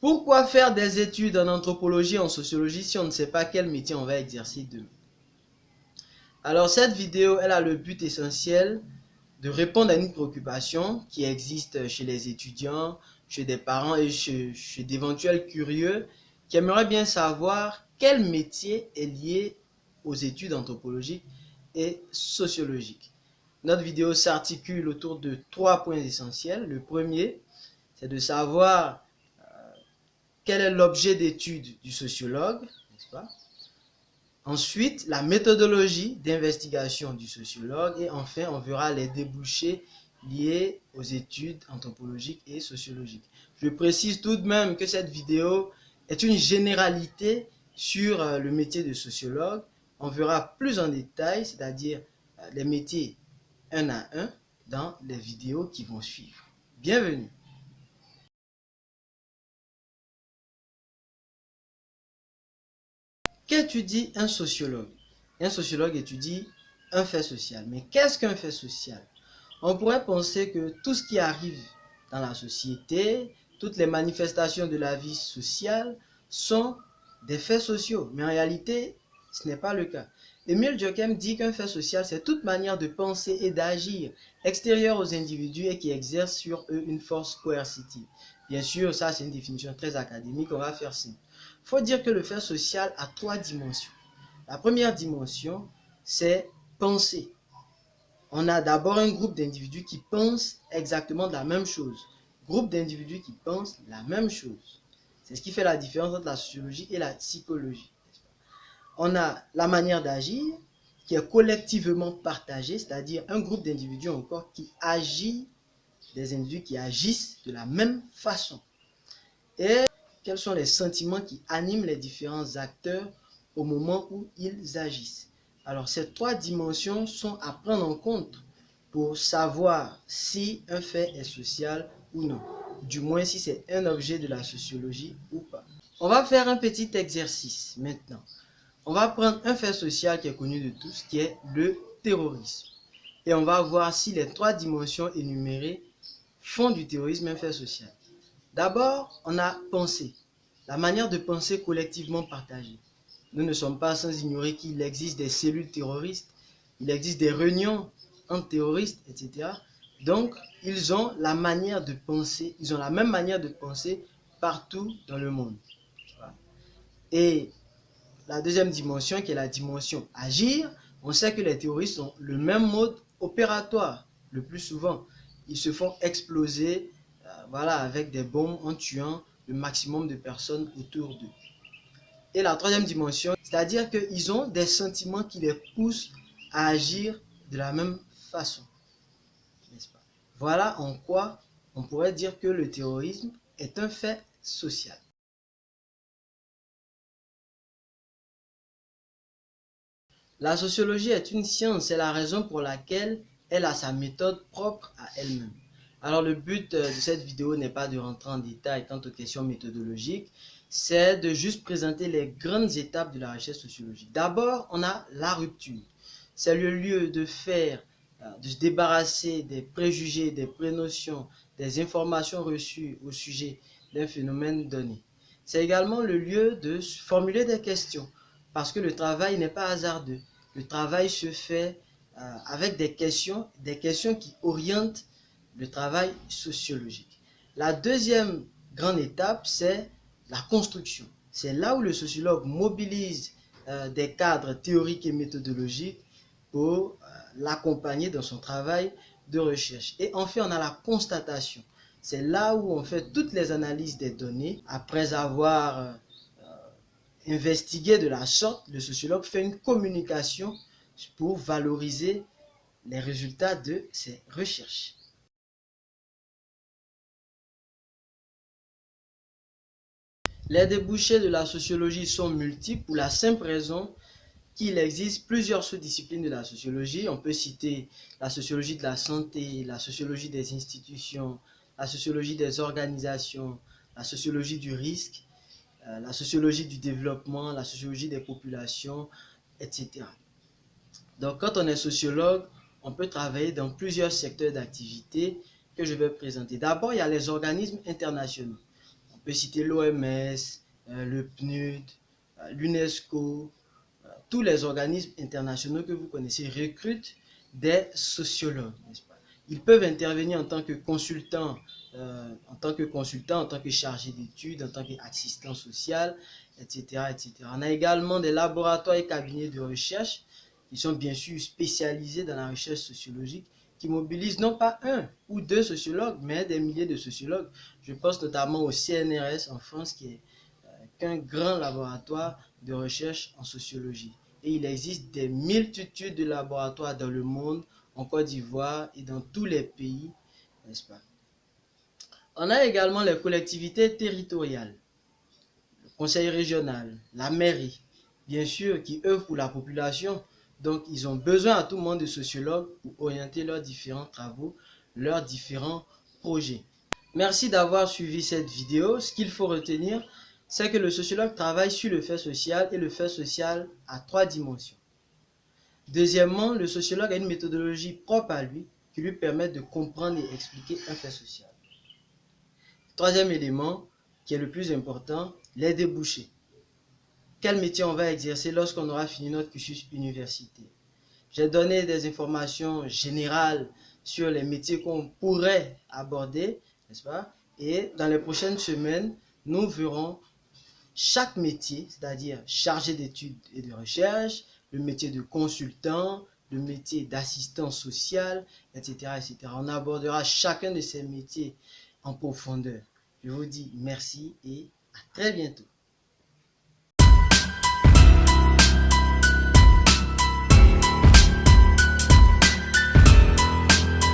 Pourquoi faire des études en anthropologie et en sociologie si on ne sait pas quel métier on va exercer demain? Alors cette vidéo, elle a le but essentiel de répondre à une préoccupation qui existe chez les étudiants, chez des parents et chez d'éventuels curieux qui aimeraient bien savoir quel métier est lié aux études anthropologiques et sociologiques. Notre vidéo s'articule autour de 3 points essentiels. Le premier, c'est de savoir quel est l'objet d'étude du sociologue, n'est-ce pas? Ensuite, la méthodologie d'investigation du sociologue et enfin, on verra les débouchés liés aux études anthropologiques et sociologiques. Je précise tout de même que cette vidéo est une généralité sur le métier de sociologue. On verra plus en détail, c'est-à-dire les métiers un à un dans les vidéos qui vont suivre. Bienvenue! Qu'étudie un sociologue? Un sociologue étudie un fait social. Mais qu'est-ce qu'un fait social? On pourrait penser que tout ce qui arrive dans la société, toutes les manifestations de la vie sociale sont des faits sociaux. Mais en réalité, ce n'est pas le cas. Émile Durkheim dit qu'un fait social, c'est toute manière de penser et d'agir extérieure aux individus et qui exerce sur eux une force coercitive. Bien sûr, ça c'est une définition très académique, on va faire simple. Il faut dire que le fait social a 3 dimensions. La première dimension, c'est penser. On a d'abord un groupe d'individus qui pensent exactement la même chose. Groupe d'individus qui pensent la même chose. C'est ce qui fait la différence entre la sociologie et la psychologie. On a la manière d'agir qui est collectivement partagée, c'est-à-dire un groupe d'individus encore qui agit, des individus qui agissent de la même façon. Et quels sont les sentiments qui animent les différents acteurs au moment où ils agissent. Alors ces 3 dimensions sont à prendre en compte pour savoir si un fait est social ou non. Du moins si c'est un objet de la sociologie ou pas. On va faire un petit exercice maintenant. On va prendre un fait social qui est connu de tous, qui est le terrorisme. Et on va voir si les 3 dimensions énumérées font du terrorisme un fait social. D'abord, on a pensé. La manière de penser collectivement partagée. Nous ne sommes pas sans ignorer qu'il existe des cellules terroristes, il existe des réunions entre terroristes, etc. Donc, ils ont la manière de penser, ils ont la même manière de penser partout dans le monde. Et la deuxième dimension, qui est la dimension agir, on sait que les terroristes ont le même mode opératoire, le plus souvent. Ils se font exploser avec des bombes en tuant le maximum de personnes autour d'eux. Et la troisième dimension, c'est-à-dire qu'ils ont des sentiments qui les poussent à agir de la même façon. N'est-ce pas? Voilà en quoi on pourrait dire que le terrorisme est un fait social. La sociologie est une science, c'est la raison pour laquelle elle a sa méthode propre à elle-même. Alors le but de cette vidéo n'est pas de rentrer en détail quant aux questions méthodologiques, c'est de juste présenter les grandes étapes de la recherche sociologique. D'abord, on a la rupture. C'est le lieu de se débarrasser des préjugés, des prénotions, des informations reçues au sujet d'un phénomène donné. C'est également le lieu de formuler des questions, parce que le travail n'est pas hasardeux. Le travail se fait avec des questions qui orientent le travail sociologique. La deuxième grande étape, c'est la construction. C'est là où le sociologue mobilise des cadres théoriques et méthodologiques pour l'accompagner dans son travail de recherche. Et enfin, on a la constatation. C'est là où on fait toutes les analyses des données. Après avoir investigué de la sorte, le sociologue fait une communication pour valoriser les résultats de ses recherches. Les débouchés de la sociologie sont multiples pour la simple raison qu'il existe plusieurs sous-disciplines de la sociologie. On peut citer la sociologie de la santé, la sociologie des institutions, la sociologie des organisations, la sociologie du risque, la sociologie du développement, la sociologie des populations, etc. Donc quand on est sociologue, on peut travailler dans plusieurs secteurs d'activité que je vais présenter. D'abord, il y a les organismes internationaux. peut citer l'OMS, le PNUD, l'UNESCO, tous les organismes internationaux que vous connaissez recrutent des sociologues, n'est-ce pas? Ils peuvent intervenir en tant que consultants, en tant que chargé d'études, en tant qu'assistant social, etc., etc. On a également des laboratoires et cabinets de recherche qui sont bien sûr spécialisés dans la recherche sociologique, qui mobilisent non pas un ou deux sociologues, mais des milliers de sociologues. Je pense notamment au CNRS en France, qui est qu'un grand laboratoire de recherche en sociologie. Et il existe des multitudes de laboratoires dans le monde, en Côte d'Ivoire et dans tous les pays, n'est-ce pas? On a également les collectivités territoriales, le conseil régional, la mairie, bien sûr, qui œuvrent pour la population. Donc, ils ont besoin à tout moment de sociologues pour orienter leurs différents travaux, leurs différents projets. Merci d'avoir suivi cette vidéo. Ce qu'il faut retenir, c'est que le sociologue travaille sur le fait social et le fait social a 3 dimensions. Deuxièmement, le sociologue a une méthodologie propre à lui qui lui permet de comprendre et expliquer un fait social. Troisième élément, qui est le plus important, les débouchés. Quel métier on va exercer lorsqu'on aura fini notre cursus universitaire? J'ai donné des informations générales sur les métiers qu'on pourrait aborder, n'est-ce pas? Et dans les prochaines semaines, nous verrons chaque métier, c'est-à-dire chargé d'études et de recherche, le métier de consultant, le métier d'assistant social, etc., etc. On abordera chacun de ces métiers en profondeur. Je vous dis merci et à très bientôt.